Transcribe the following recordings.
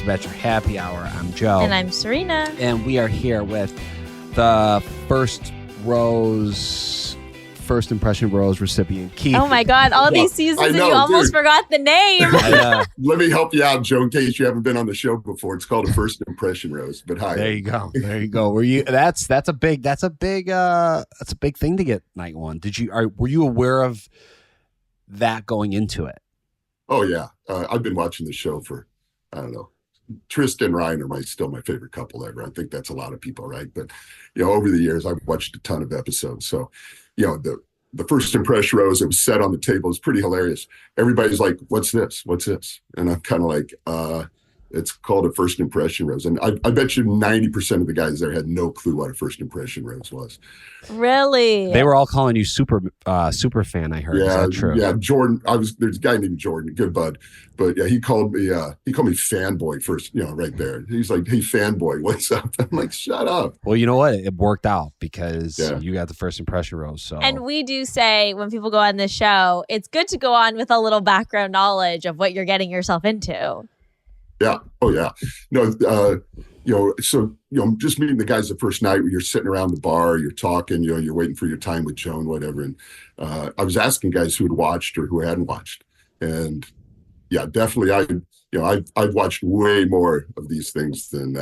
Bachelor Happy Hour. I'm Joe. And I'm Serena. And we are here with the First Impression Rose recipient, Keith. Oh my God, all these seasons and you almost forgot the name. Let me help you out, Joe, in case you haven't been on the show before. It's called a First Impression Rose. But hi. There you go. There you go. Were you that's a big thing to get night one. Were you aware of that going into it? Oh yeah. I've been watching the show for, I don't know. Tristan and Ryan are still my favorite couple ever. I think that's a lot of people, right? But over the years, I've watched a ton of episodes. So, the First Impression Rose, it was set on the table. It's pretty hilarious. Everybody's like, "What's this? What's this?" And I'm kind of like, it's called a First Impression Rose. And I bet you 90% of the guys there had no clue what a First Impression Rose was. Really? They were all calling you super fan, I heard. Yeah, is that true? Yeah, Jordan. There's a guy named Jordan, good bud. But yeah, he called me fanboy first, right there. He's like, "Hey, fanboy, what's up?" I'm like, "Shut up." Well, you know what? It worked out because you got the First Impression Rose. So, and we do say when people go on this show, it's good to go on with a little background knowledge of what you're getting yourself into. Yeah. Oh, yeah. No, so, just meeting the guys the first night when you're sitting around the bar, you're talking, you're waiting for your time with Joan, whatever. And I was asking guys who had watched or who hadn't watched. And yeah, definitely. I've watched way more of these things than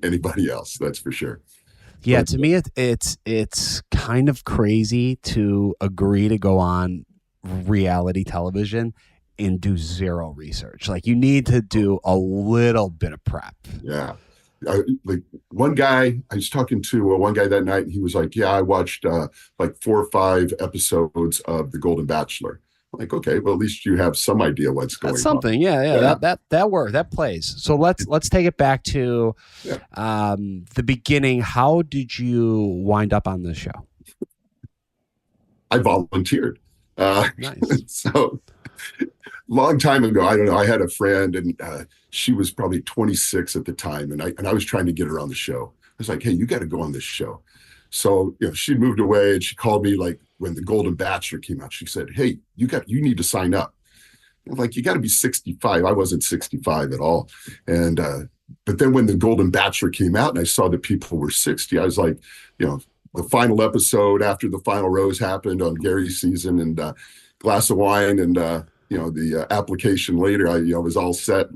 anybody else. That's for sure. Yeah. To me, it's kind of crazy to agree to go on reality television and do zero research. Like, you need to do a little bit of prep. Yeah. Like one guy, I was talking to one guy that night, and he was like, "Yeah, I watched like 4 or 5 episodes of The Golden Bachelor." I'm like, "Okay, well, at least you have some idea what's going on." That's something. Yeah. That works. That plays. So let's take it back to the beginning. How did you wind up on this show? I volunteered. Nice. So long time ago, I don't know, I had a friend, and she was probably 26 at the time, and I was trying to get her on the show. I was like, "Hey, you got to go on this show." So she moved away, and she called me like when The Golden Bachelor came out. She said, "Hey, you need to sign up." I'm like, "You got to be 65." I wasn't 65 at all. And but then when The Golden Bachelor came out and I saw that people were 60, I was like, the final episode after the final rose happened on Gary's season, and glass of wine, and the application later, I was all set,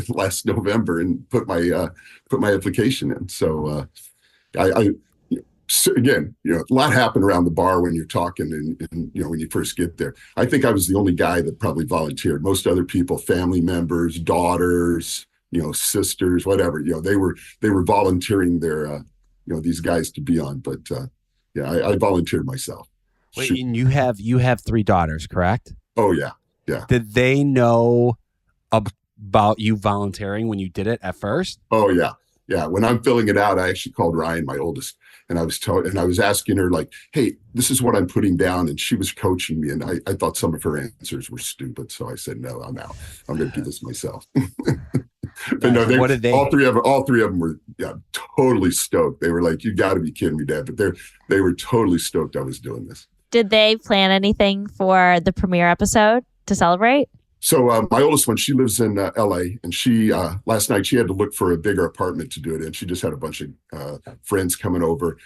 last November, and put my application in. So so again, a lot happened around the bar when you're talking, and when you first get there. I think I was the only guy that probably volunteered. Most other people, family members, daughters, sisters, whatever, they were volunteering their these guys to be on. But I volunteered myself. Wait, and you have 3 daughters, correct? Oh yeah. Yeah. Did they know about you volunteering when you did it at first? Oh yeah. Yeah. When I'm filling it out, I actually called Ryan, my oldest, and I was asking her like, "Hey, this is what I'm putting down." And she was coaching me, and I thought some of her answers were stupid. So I said, "No, I'm out. I'm going to do this myself." But no, all three of them were totally stoked. They were like, "You got to be kidding me, Dad!" But they were totally stoked I was doing this. Did they plan anything for the premiere episode to celebrate? So my oldest one, she lives in LA, and she last night she had to look for a bigger apartment to do it in. She just had a bunch of friends coming over.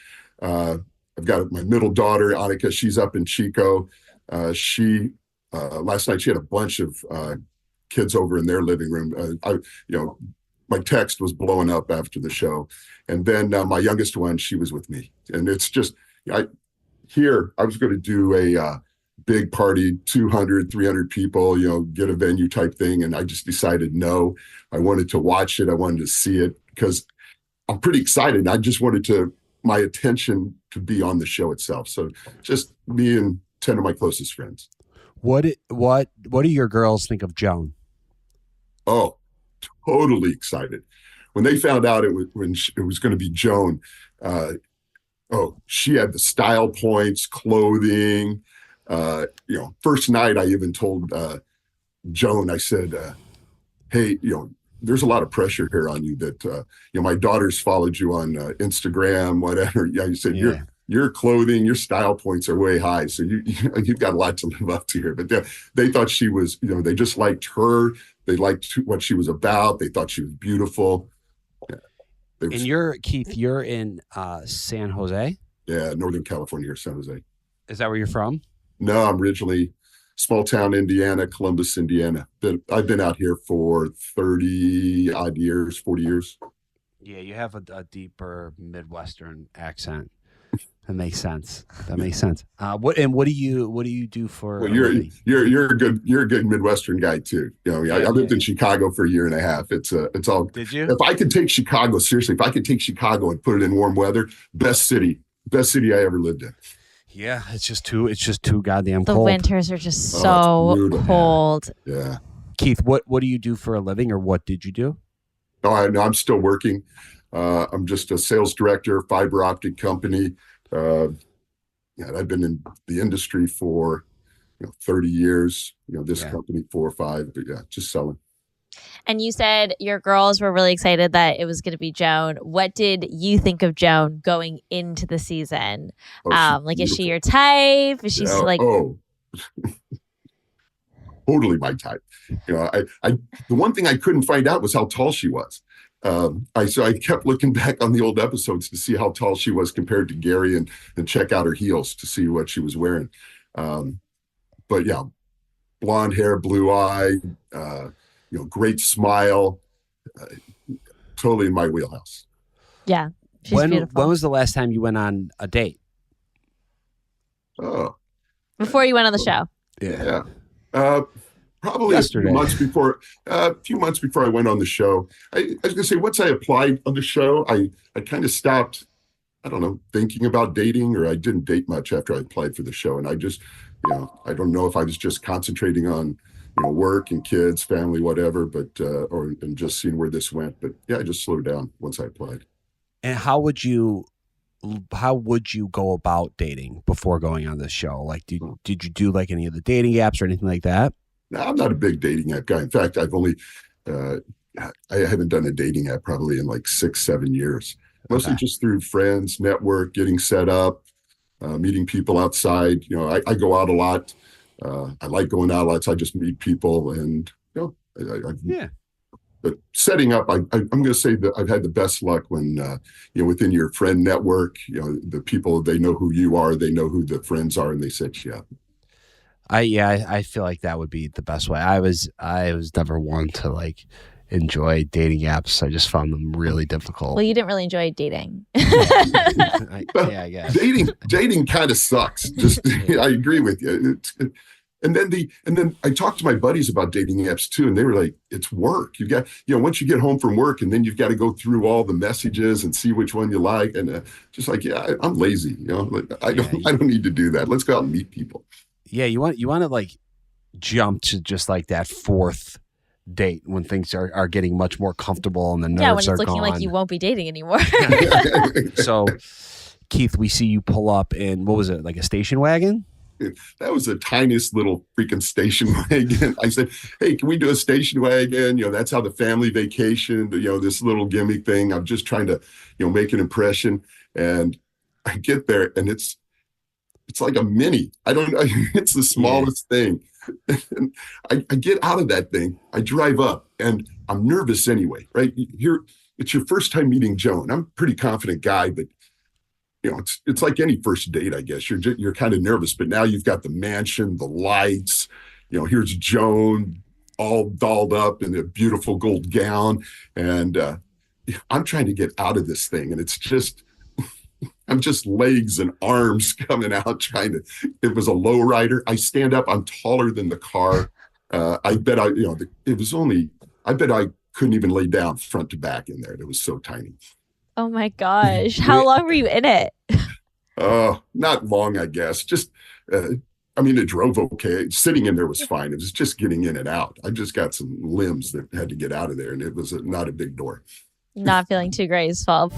I've got my middle daughter, Annika. She's up in Chico. She last night she had a bunch of kids over in their living room. My text was blowing up after the show, and then my youngest one, she was with me, and it's just I was going to do a big party, 200, 300 people, get a venue type thing. And I just decided, no, I wanted to watch it. I wanted to see it because I'm pretty excited. I just wanted my attention to be on the show itself. So just me and 10 of my closest friends. What do your girls think of Joan? Oh, totally excited. When they found out it was going to be Joan, she had the style points, clothing. First night I even told Joan, I said, "Hey, there's a lot of pressure here on you that, my daughters followed you on Instagram, whatever." Yeah, you said, your clothing, your style points are way high. So you've got a lot to live up to here. But they thought she was, they just liked her. They liked what she was about. They thought she was beautiful. Yeah. And Keith, you're in San Jose? Yeah, Northern California or San Jose. Is that where you're from? No, I'm originally small town Indiana, Columbus, Indiana. I've been out here for 30 odd years, 40 years. Yeah, you have a deeper Midwestern accent. That makes sense. What do you do for? Well, you're a good Midwestern guy too. I lived in Chicago for a year and a half. It's all. Did you? If I could take Chicago seriously, if I could take Chicago and put it in warm weather, best city I ever lived in. Yeah, it's just too goddamn cold. The winters are just so cold. Yeah. Keith, what do you do for a living, or what did you do? Oh, no, I'm still working. I'm just a sales director, fiber optic company. I've been in the industry for 30 years. This company 4 or 5, but just selling. And you said your girls were really excited that it was going to be Joan. What did you think of Joan going into the season? Is she your type? Is she totally my type. The one thing I couldn't find out was how tall she was. I kept looking back on the old episodes to see how tall she was compared to Gary and check out her heels to see what she was wearing. But yeah, blonde hair, blue eye, great smile, totally in my wheelhouse. Yeah, she's beautiful. When was the last time you went on a date? Oh, before you went on the show. Yeah. Probably yesterday. A few months before I went on the show. I was going to say, once I applied on the show, I kind of stopped, I don't know, thinking about dating, or I didn't date much after I applied for the show. And I just, I don't know if I was just concentrating on, work and kids, family, whatever, but, and just seeing where this went. But yeah, I just slowed down once I applied. And how would you go about dating before going on this show? Like, did you do like any of the dating apps or anything like that? No, I'm not a big dating app guy. In fact, I've only, I haven't done a dating app probably in like 6-7 years. Mostly just through friends, network, getting set up, meeting people outside. I go out a lot. I like going out a lot. So I just meet people and, But setting up, I'm going to say that I've had the best luck when, within your friend network, the people, they know who you are, they know who the friends are, and they set you up. I feel like that would be the best way. I was never one to like enjoy dating apps. I just found them really difficult. Well, you didn't really enjoy dating. I guess. Dating kind of sucks. I agree with you. And then I talked to my buddies about dating apps too, and they were like, "It's work. You got, once you get home from work, and then you've got to go through all the messages and see which one you like." And just like, I'm lazy. I don't need to do that. Let's go out and meet people. Yeah, you want to like jump to just like that fourth date when things are getting much more comfortable and the nerves are gone. Yeah, when it's looking like you won't be dating anymore. So, Keith, we see you pull up in, what was it, like a station wagon? That was the tiniest little freaking station wagon. I said, "Hey, can we do a station wagon? That's how the family vacation, this little gimmick thing. I'm just trying to, make an impression." And I get there and it's like a mini. I don't know. It's the smallest thing. And I get out of that thing. I drive up and I'm nervous anyway, right? It's your first time meeting Joan. I'm a pretty confident guy, but it's like any first date, I guess. You're kind of nervous, but now you've got the mansion, the lights. Here's Joan all dolled up in a beautiful gold gown. And I'm trying to get out of this thing. And it's just, I'm just legs and arms coming out it was a low rider. I stand up, I'm taller than the car. I bet I couldn't even lay down front to back in there. It was so tiny. Oh my gosh. How long were you in it? Not long, I guess. Just, it drove okay. Sitting in there was fine. It was just getting in and out. I just got some limbs that had to get out of there, and it was not a big door. Not feeling too graceful.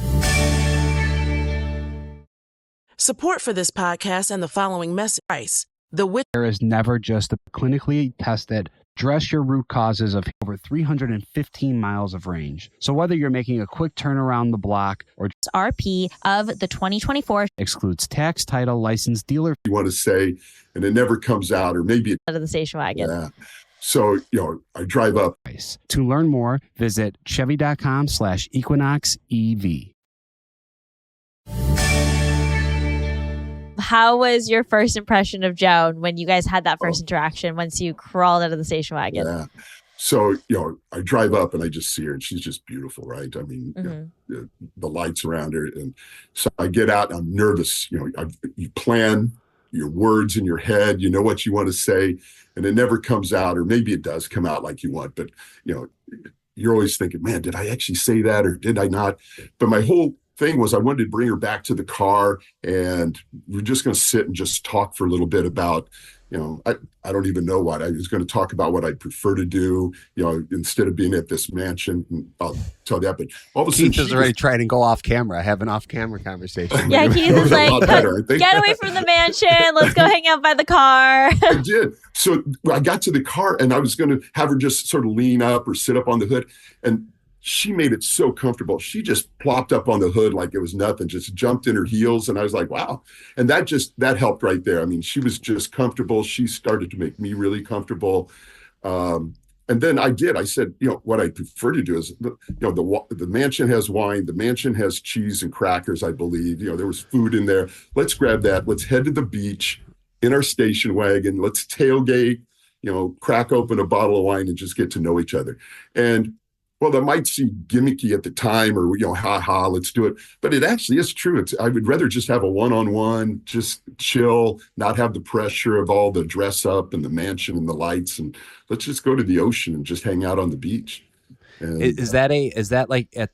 Support for this podcast and the following message. There is never just a clinically tested Address your root causes of over 315 miles of range. So whether you're making a quick turn around the block or RP of the 2024 excludes tax, title, license, dealer. You want to say, and it never comes out, or maybe it, out of the station wagon. yeah. So, I drive up. To learn more, visit Chevy.com/EquinoxEV. How was your first impression of Joan when you guys had that first interaction once you crawled out of the station wagon? Yeah. So, I drive up and I just see her and she's just beautiful, right? I mean, the lights around her. And so I get out and I'm nervous. You plan your words in your head, you know what you want to say, and it never comes out, or maybe it does come out like you want, but, you're always thinking, man, did I actually say that or did I not? But my whole thing was I wanted to bring her back to the car and we're just going to sit and just talk for a little bit about, I don't even know what. I was going to talk about what I'd prefer to do, instead of being at this mansion. And I'll tell that. But all of a sudden, Keith is already trying to go off camera, have an off camera conversation. Yeah, Keith is like, get away from the mansion. Let's go hang out by the car. I did. So I got to the car and I was going to have her just sort of lean up or sit up on the hood. And she made it so comfortable. She just plopped up on the hood like it was nothing, just jumped in her heels. And I was like, wow. And that helped right there. I mean, she was just comfortable. She started to make me really comfortable. And then I said, what I prefer to do is, the mansion has wine, the mansion has cheese and crackers, I believe. There was food in there. Let's grab that. Let's head to the beach in our station wagon. Let's tailgate, crack open a bottle of wine and just get to know each other. And well, that might seem gimmicky at the time or, let's do it. But it actually is true. I would rather just have a one-on-one, just chill, not have the pressure of all the dress up and the mansion and the lights. And let's just go to the ocean and just hang out on the beach. And, is that like at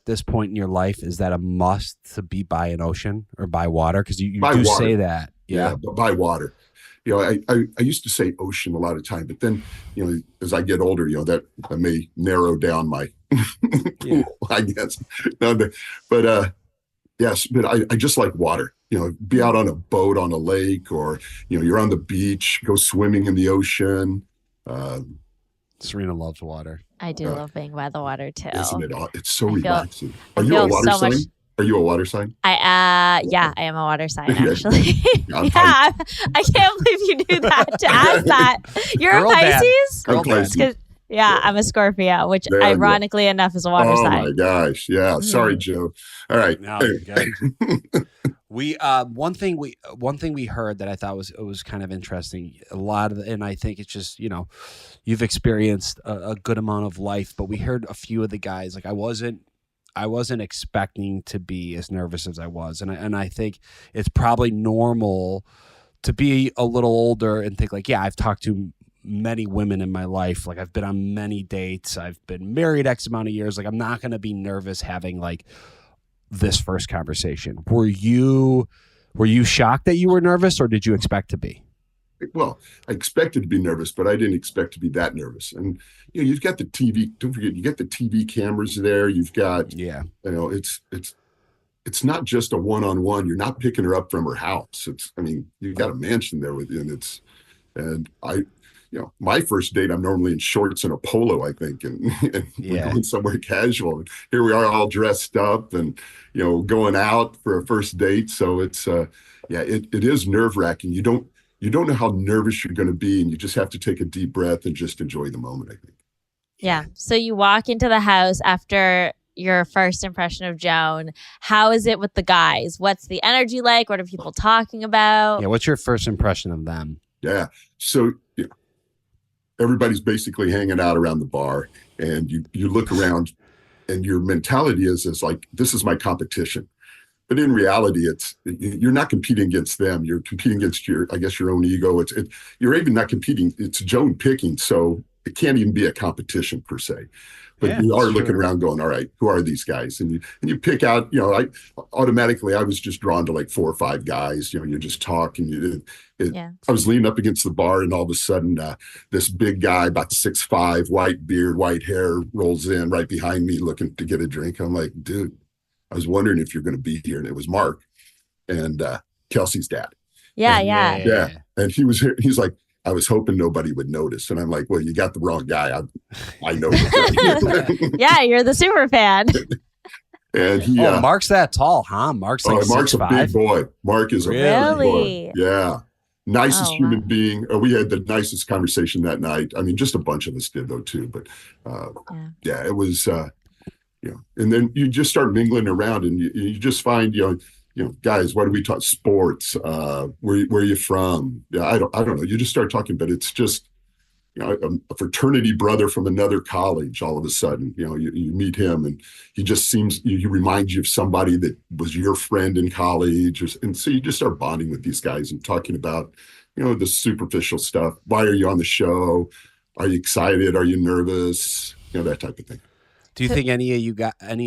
this point in your life, is that a must to be by an ocean or by water? Because you do say that. Yeah, by water. I used to say ocean a lot of time, but then, as I get older, that I may narrow down my pool, I guess. Yes, but I just like water, be out on a boat on a lake or, you're on the beach, go swimming in the ocean. Serena loves water. I do love being by the water too. Isn't it? It's so relaxing. Are you a water sign? Are you a water sign? I am a water sign, actually. I can't believe you knew that to ask that. You're a Pisces? I'm Pisces. Yeah, I'm a Scorpio, which ironically enough is a water sign. Oh my gosh. Yeah. Sorry, Joe. All right. No, we one thing we heard that I thought was kind of interesting. And I think it's just, you've experienced a good amount of life, but we heard a few of the guys, like I wasn't expecting to be as nervous as I was. And I think it's probably normal to be a little older and think like, I've talked to many women in my life. Like I've been on many dates. I've been married X amount of years. Like I'm not going to be nervous having like this first conversation. Were you shocked that you were nervous or did you expect to be? Well, I expected to be nervous, but I didn't expect to be that nervous. And you've got the TV. Don't forget, you get the TV cameras there. You've got, it's not just a one-on-one. You're not picking her up from her house. You've got a mansion there with you, and my first date, I'm normally in shorts and a polo, I think, and we're going somewhere casual. And here we are, all dressed up, and going out for a first date. So it's it is nerve-wracking. You don't know how nervous you're going to be, and you just have to take a deep breath and just enjoy the moment, I think. Yeah. So you walk into the house after your first impression of Joan. How is it with the guys? What's the energy like? What are people talking about? Yeah. What's your first impression of them? Yeah. So everybody's basically hanging out around the bar, and you look around, and your mentality is like, this is my competition. But in reality, you're not competing against them. You're competing against your own ego. You're even not competing. It's Joan picking, so it can't even be a competition per se. But you are looking around, going, "All right, who are these guys?" And you pick out. I was just drawn to like 4 or 5 guys. You just talk, and I was leaning up against the bar, and all of a sudden, this big guy, about 6'5", white beard, white hair, rolls in right behind me, looking to get a drink. I'm like, dude, I was wondering if you're going to be here. And it was Mark and Kelsey's dad. Yeah. And he was here. He's like, I was hoping nobody would notice. And I'm like, well, you got the wrong guy. I know. Yeah, you're the super fan. And he, Mark's that tall, huh? Mark's like Mark's 6'5". a big boy. Mark is a big Really? boy. Yeah. Nicest Oh, human wow. being. We had the nicest conversation that night. I mean, just a bunch of us did though too. But yeah, it was, and then you just start mingling around and you just find, guys, what do we talk? Sports, where are you from? Yeah, I don't know. You just start talking, but it's just, a fraternity brother from another college. All of a sudden, you meet him, and he just seems he reminds you of somebody that was your friend in college, and so you just start bonding with these guys and talking about, the superficial stuff. Why are you on the show? Are you excited? Are you nervous? That type of thing. Do you think any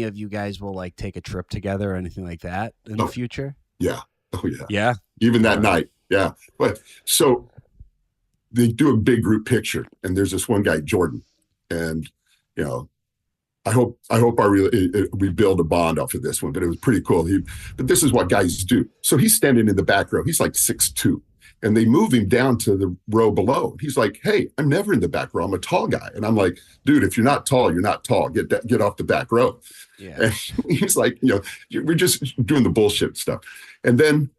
of you guys will like take a trip together or anything like that in the future? Yeah. Oh yeah. Yeah. Even that night. Yeah. But so they do a big group picture, and there's this one guy, Jordan, and I hope we build a bond off of this one, but it was pretty cool. But this is what guys do. So he's standing in the back row. He's like 6'2", and they move him down to the row below. He's like, "Hey, I'm never in the back row. I'm a tall guy." And I'm like, "Dude, if you're not tall, you're not tall. Get off the back row." Yeah. And he's like, we're just doing the bullshit stuff. And then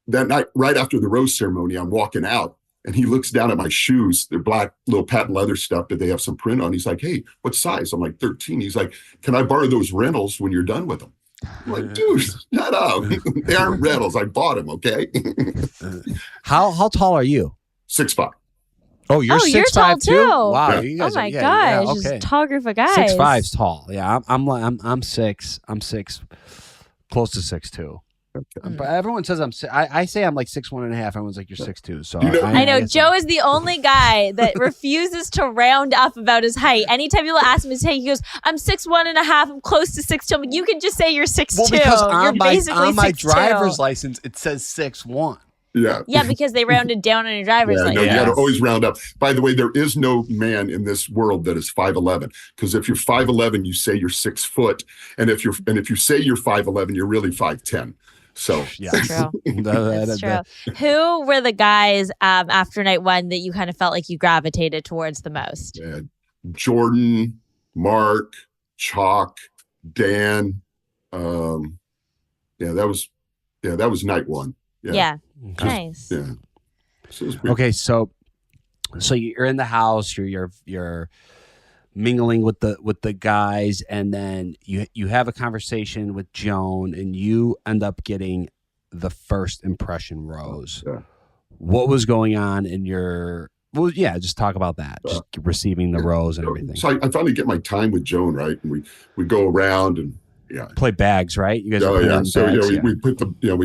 that night, right after the rose ceremony, I'm walking out, and he looks down at my shoes. They're black, little patent leather stuff, but they have some print on. He's like, "Hey, what size?" I'm like, 13. He's like, "Can I borrow those rentals when you're done with them?" I'm like, "Dude, shut up. They aren't rentals. I bought them, okay?" How tall are you? 6'5". Oh, you're you're 6'5" tall too. Wow, Yeah. you Oh guys my are, gosh, okay. just a tall group of guys. 6'5's tall. Yeah, I'm 6. I'm 6, close to 6'2". But everyone says I say I'm like 6'1.5". Everyone's like, "You're 6'2". So I know guess Joe is the only guy that refuses to round up about his height. Anytime people ask him his height, he goes, "I'm 6'1.5". I'm close to 6'2". I'm like, you can just say you're 6'2". Well, because You're on my 6'2". driver's license it says 6'1". Yeah. Yeah, because they rounded down on your driver's Yeah, no, license. you got to always round up. By the way, there is no man in this world that is 5'11", because if you're 5'11", you say you're 6 foot, and if you say you're 5'11", you're really 5'10". So Yeah. It's true. That's It's true. Who were the guys after night one that you kind of felt like you gravitated towards the most? Jordan, Mark, Chalk, Dan. That was night one. Yeah. Okay. Nice. Yeah. So it was pretty- Okay, so you're in the house, you're mingling with the guys, and then you have a conversation with Joan, and you end up getting the first impression rose. Yeah. What was going on in your? Well, yeah, just talk about that. Just receiving the rose and everything. So I finally get my time with Joan, right? And we go around and Play bags, right? You guys. Oh are yeah. playing So bags, we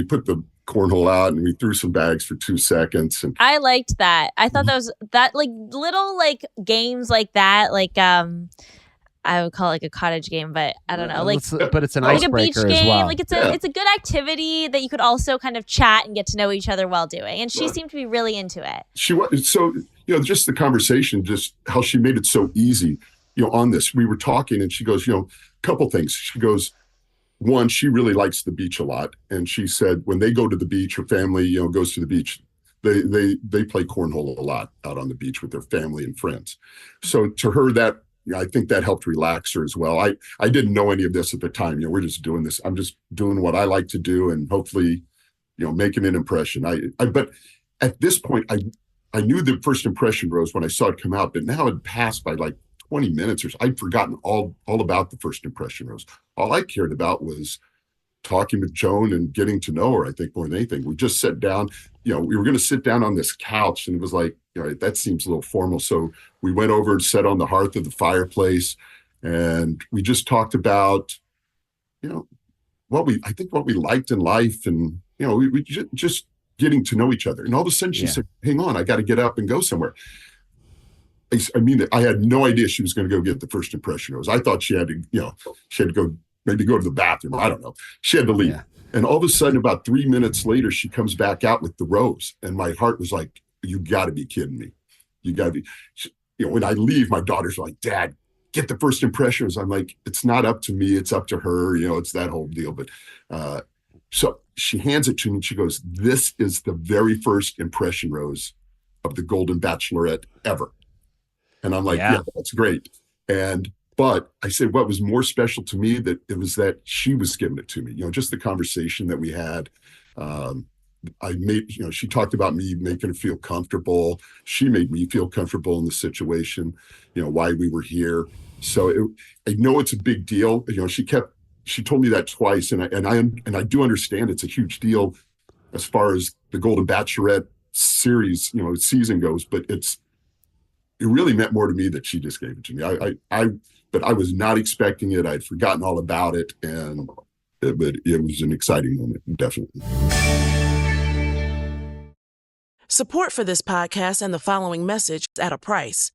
put the cornhole out, and we threw some bags for 2 seconds. And I liked that. I thought that was that like little like games like that, like I would call it like a cottage game, but I don't know, like but it's an like a beach icebreaker game. as well. Like it's a good activity that you could also kind of chat and get to know each other while doing. And she seemed to be really into it. she was so just the conversation, just how she made it so easy. On this, we were talking, and she goes, a couple things. She goes, one, she really likes the beach a lot, and she said when they go to the beach, her family, goes to the beach. They play cornhole a lot out on the beach with their family and friends. So to her, that I think that helped relax her as well. I didn't know any of this at the time. We're just doing this. I'm just doing what I like to do, and hopefully, making an impression. But at this point, I knew the first impression rose when I saw it come out, but now it passed by like 20 minutes or so. I'd forgotten all about the first impression rose. All I cared about was talking with Joan and getting to know her, I think, more than anything. We just sat down, we were going to sit down on this couch, and it was like, that seems a little formal. So we went over and sat on the hearth of the fireplace, and we just talked about, what we liked in life, and, we just getting to know each other. And all of a sudden she said, "Hang on, I got to get up and go somewhere." I mean, I had no idea she was going to go get the first impression rose. I thought she had to go, maybe go to the bathroom. I don't know. She had to leave. Yeah. And all of a sudden, about 3 minutes later, she comes back out with the rose. And my heart was like, you got to be kidding me. You got to be, when I leave, my daughters are like, "Dad, get the first impressions." I'm like, it's not up to me. It's up to her. It's that whole deal. But so she hands it to me, and she goes, "This is the very first impression rose the Golden Bachelorette ever. And I'm like, Yeah. yeah, that's great. But I said, what was more special to me that it was that she was giving it to me, just the conversation that we had. She talked about me making her feel comfortable. She made me feel comfortable in the situation, why we were here. So I know it's a big deal. She told me that twice, and I do understand it's a huge deal as far as the Golden Bachelorette series, season goes, but it really meant more to me that she just gave it to me. But I was not expecting it. I'd forgotten all about it, but it was an exciting moment, definitely. Support for this podcast and the following message at a price.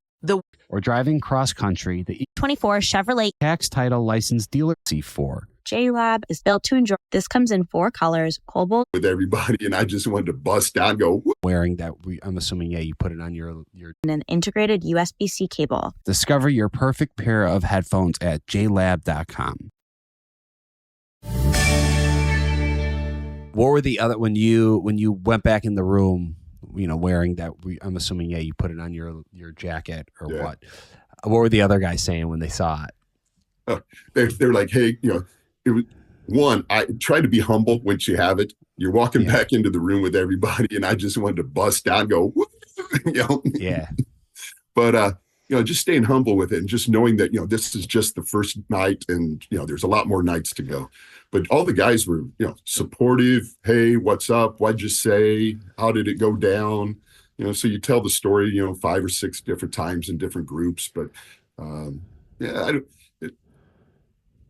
Or driving cross-country, the 24 Chevrolet tax title license dealer C4. JLab is built to enjoy. This comes in 4 colors, cobalt. With everybody, and I just wanted to bust down and go, whoop. Wearing that, I'm assuming, you put it on your... And an integrated USB-C cable. Discover your perfect pair of headphones at jlab.com. What were the other, when you went back in the room, wearing that, I'm assuming, you put it on your jacket or what? What were the other guys saying when they saw it? They're like, hey, it was one, I try to be humble once you have it. You're walking back into the room with everybody, and I just wanted to bust down and go, whoop, Yeah. But, just staying humble with it and just knowing that, this is just the first night and, there's a lot more nights to go. But all the guys were, supportive. Hey, what's up? What'd you say? How did it go down? So you tell the story, 5 or 6 different times in different groups. But,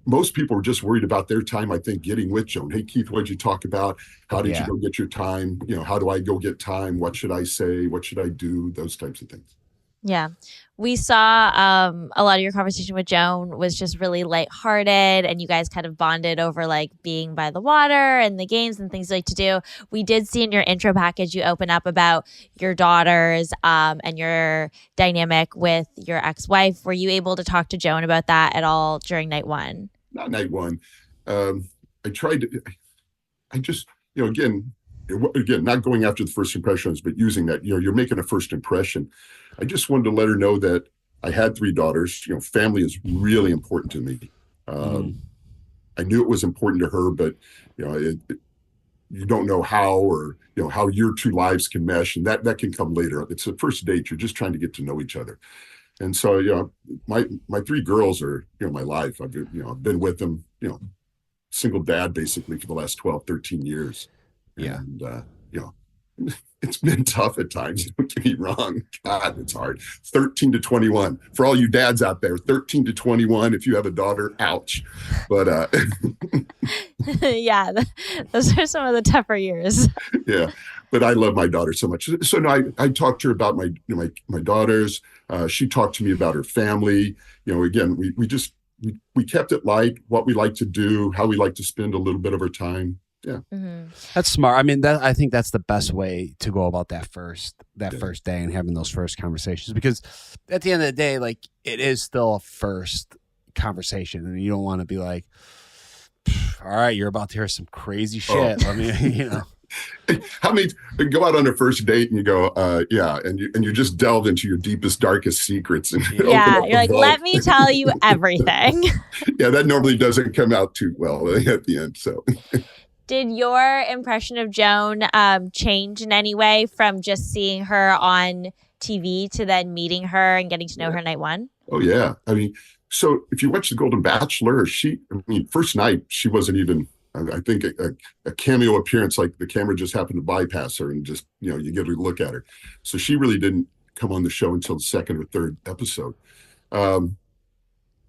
most people were just worried about their time, I think, getting with Joan. Hey, Keith, what'd you talk about? How did you go get your time? How do I go get time? What should I say? What should I do? Those types of things. Yeah. We saw a lot of your conversation with Joan was just really lighthearted, and you guys kind of bonded over like being by the water and the games and things you like to do. We did see in your intro package you open up about your daughters and your dynamic with your ex-wife. Were you able to talk to Joan about that at all during night one? Not night one. I tried to, I just, again, not going after the first impressions, but using that, you're making a first impression. I just wanted to let her know that I had 3 daughters. Family is really important to me. I knew it was important to her, but, you don't know how, or, how your 2 lives can mesh, and that can come later. It's the first date. You're just trying to get to know each other. And so, my 3 girls are, my life. I've been with them, single dad basically for the last 12, 13 years. Yeah. And, it's been tough at times. Don't get me wrong. God, it's hard. 13 to 21. For all you dads out there, 13 to 21, if you have a daughter, ouch. But Yeah, those are some of the tougher years. Yeah, but I love my daughter so much. So no, I talked to her about my daughters. She talked to me about her family. Again, we kept it light, what we like to do, how we like to spend a little bit of our time. Yeah. Mm-hmm. That's smart. I mean, I think that's the best way to go about that first day and having those first conversations, because at the end of the day, like, it is still a first conversation, and you don't want to be like, all right, you're about to hear some crazy shit. Let me, How many go out on a first date and you go, and you just delve into your deepest, darkest secrets, and You're like, let me tell you everything. Yeah, that normally doesn't come out too well at the end. So. Did your impression of Joan change in any way from just seeing her on TV to then meeting her and getting to know her night one? Oh, yeah. I mean, so if you watch The Golden Bachelor, first night, she wasn't even, I think, a cameo appearance, like the camera just happened to bypass her and just, you get a look at her. So she really didn't come on the show until the 2nd or 3rd episode.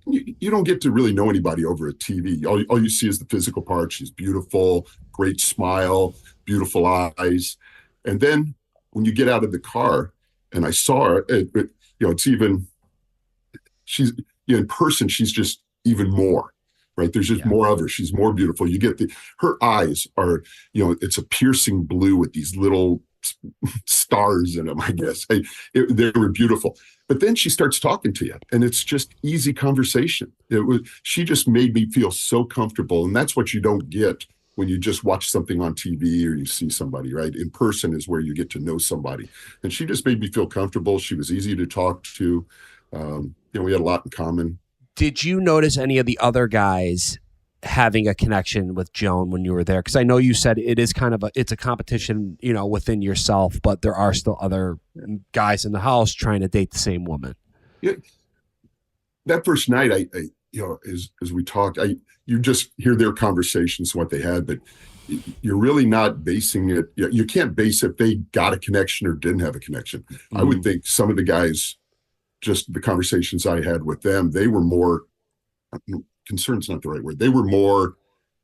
You don't get to really know anybody over a TV. All you see is the physical part. She's beautiful, great smile, beautiful eyes. And then when you get out of the car and I saw her, it's even, she's in person, she's just even more, right? There's just more of her. She's more beautiful. You get her eyes are, it's a piercing blue with these little stars in them, I guess. They were beautiful. But then she starts talking to you, and it's just easy conversation. She just made me feel so comfortable, and that's what you don't get when you just watch something on TV or you see somebody, right? In person is where you get to know somebody. And she just made me feel comfortable. She was easy to talk to. We had a lot in common. Did you notice any of the other guys having a connection with Joan when you were there? Because I know you said it is kind of it's a competition, within yourself, but there are still other guys in the house trying to date the same woman. Yeah. That first night, as we talked, you just hear their conversations, what they had, but you're really not basing it. You can't base if they got a connection or didn't have a connection. Mm-hmm. I would think some of the guys, just the conversations I had with them, they were more, concerned's not the right word. They were more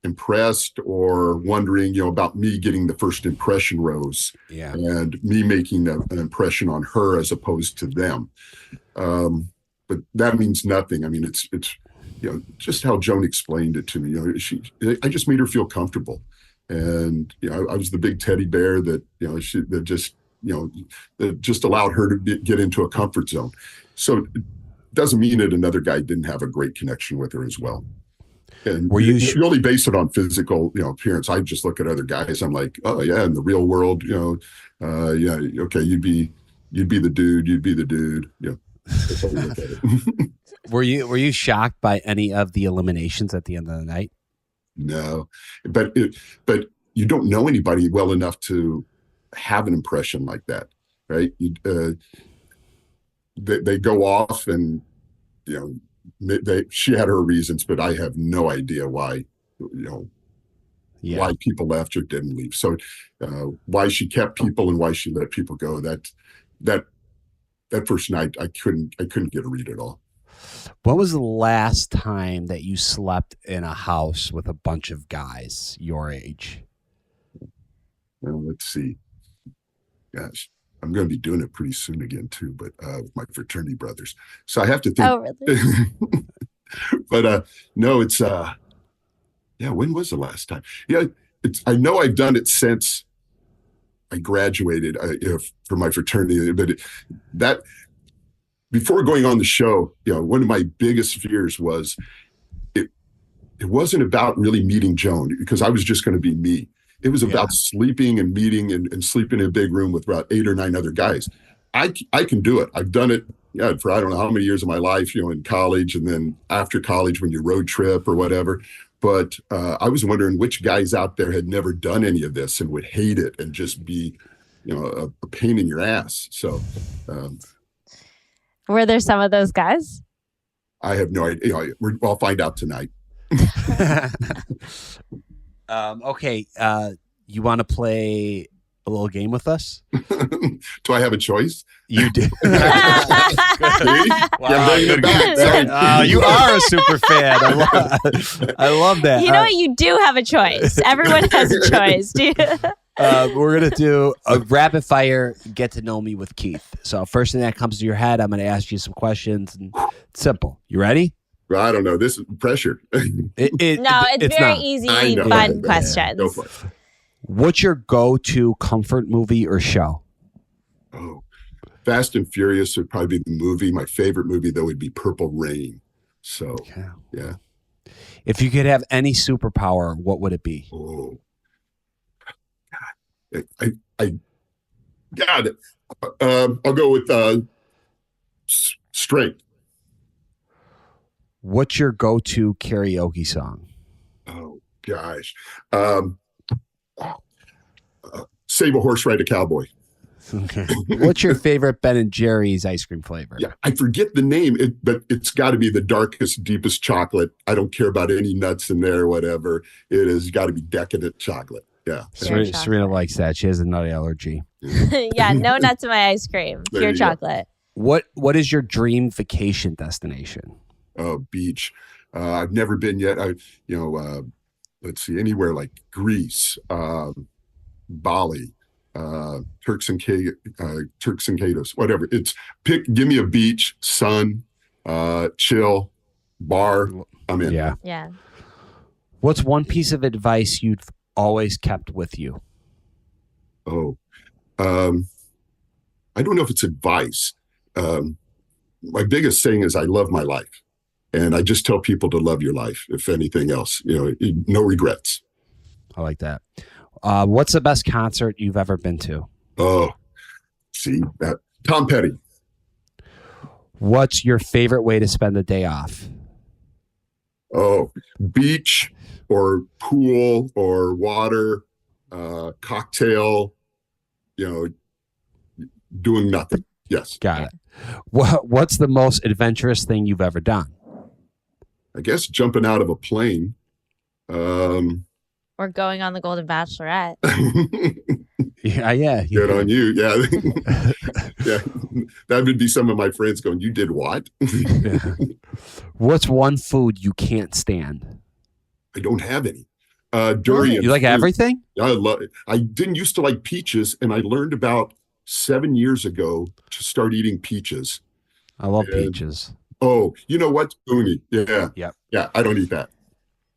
impressed or wondering, about me getting the first impression rose, and me making an impression on her as opposed to them. But that means nothing. I mean, it's just how Joan explained it to me. I just made her feel comfortable, and I was the big teddy bear that that just allowed her to get into a comfort zone. So it doesn't mean that another guy didn't have a great connection with her as well. And you only base it on physical, appearance. I just look at other guys. I'm like, oh yeah, in the real world, okay, you'd be the dude. You'd be the dude. That's how we look at it. Were you shocked by any of the eliminations at the end of the night? No, but you don't know anybody well enough to have an impression like that, right? They go off, and she had her reasons, but I have no idea why why people left or didn't leave. So why she kept people and why she let people go, that first night I couldn't get a read at all. When was the last time that you slept in a house with a bunch of guys your age? Well, let's see. Gosh, I'm going to be doing it pretty soon again too, but with my fraternity brothers. So I have to think. Oh, really? But no, it's when was the last time? Yeah, I know I've done it since I graduated for my fraternity, but before going on the show, one of my biggest fears was it wasn't about really meeting Joan, because I was just going to be me. It was about sleeping and meeting and sleeping in a big room with about 8 or 9 other guys. I can do it. I've done it for I don't know how many years of my life, in college, and then after college when you road trip or whatever. But I was wondering which guys out there had never done any of this and would hate it and just be, a pain in your ass. So were there some of those guys? I have no idea. I'll find out tonight. Okay. You want to play a little game with us? Do I have a choice? You do. Wow, you are a super fan. I love that. You know what? You do have a choice. Everyone has a choice. We're going to do a rapid fire get to know me with Keith. So first thing that comes to your head, I'm going to ask you some questions. And it's simple. You ready? Well, I don't know. This is pressure. It's very easy, fun questions. Go for it. What's your go-to comfort movie or show? Oh, Fast and Furious would probably be the movie. My favorite movie, though, would be Purple Rain. So, yeah. If you could have any superpower, what would it be? Oh, God. I got it. I'll go with strength. What's your go-to karaoke song? Oh, gosh. Save a Horse, Ride a Cowboy. Okay. What's your favorite Ben & Jerry's ice cream flavor? Yeah, I forget the name, but it's got to be the darkest, deepest chocolate. I don't care about any nuts in there or whatever. It has got to be decadent chocolate. Yeah. Serena likes that. She has a nut allergy. Yeah, no nuts in my ice cream. Pure chocolate. What is your dream vacation destination? Oh, beach. I've never been yet. Let's see, anywhere like Greece, Bali, Turks and Caicos, whatever. Give me a beach, sun, chill, bar. I'm in. Yeah. What's one piece of advice you've always kept with you? Oh, I don't know if it's advice. My biggest saying is I love my life. And I just tell people to love your life, if anything else, no regrets. I like that. What's the best concert you've ever been to? Oh, see that Tom Petty. What's your favorite way to spend the day off? Oh, beach or pool or water, cocktail, doing nothing. Yes. Got it. What's the most adventurous thing you've ever done? I guess jumping out of a plane. Or going on the Golden Bachelorette. Yeah. Good on you. Yeah. Yeah. That would be some of my friends going, you did what? What's one food you can't stand? I don't have any. Durian. You like fruit. everything? I love it. I didn't used to like peaches, and I learned about 7 years ago to start eating peaches. I love peaches. Oh, you know what? Uni. Yeah. Yep. Yeah. I don't eat that.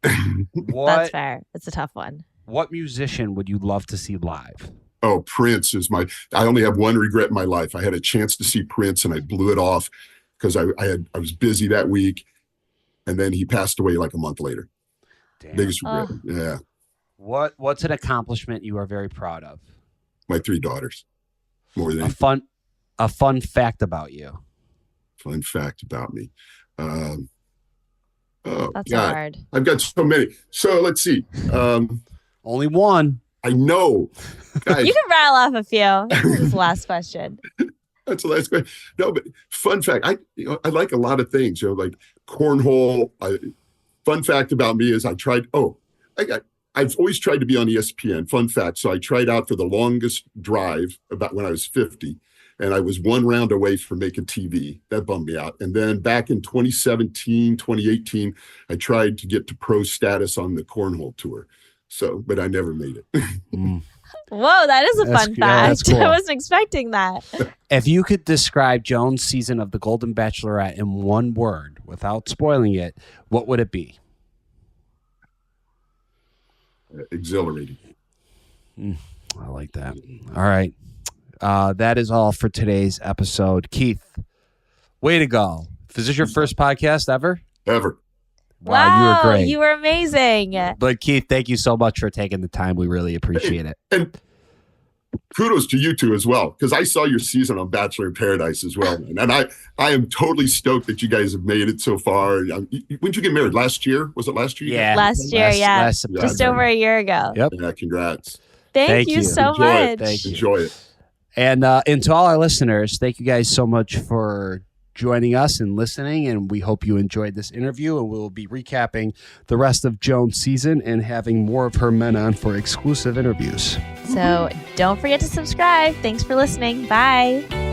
That's fair. It's a tough one. What musician would you love to see live? Oh, Prince is I only have one regret in my life. I had a chance to see Prince and I blew it off because I was busy that week. And then he passed away like a month later. Damn. Biggest regret. Yeah. What's an accomplishment you are very proud of? My 3 daughters. More than A fun fact about you. fun fact about me. Oh, That's God. hard. I've got so many. So let's see. Only one. I know. Guys, You can rattle off a few. This is the last question. that's the last question. No, but fun fact. I like a lot of things. Like cornhole. Fun fact about me is I've always tried to be on ESPN. Fun fact. So I tried out for the longest drive about when I was 50, and I was 1 round away from making TV. That bummed me out. And then back in 2017, 2018, I tried to get to pro status on the cornhole tour. So, but I never made it. Whoa, that is a fun that's fact. cool. I wasn't expecting that. If you could describe Joan's season of The Golden Bachelorette in one word without spoiling it, what would it be? Exhilarating. I like that. All right. That is all for today's episode. Keith, way to go. Is this your first podcast ever? Ever. Wow, you were great. You were amazing. But Keith, thank you so much for taking the time. We really appreciate it. And kudos to you two as well, because I saw your season on Bachelor in Paradise as well. Man. And I am totally stoked that you guys have made it so far. When did you get married? Last year? Was it last year? Yeah. Last year, yeah. Last Yeah. Just over a year ago. Yep. Yeah, congrats. Thank you so Enjoy it. much. Thank you. Enjoy it. And to all our listeners, thank you guys so much for joining us and listening. And we hope you enjoyed this interview. And we'll be recapping the rest of Joan's season and having more of her men on for exclusive interviews. So don't forget to subscribe. Thanks for listening. Bye.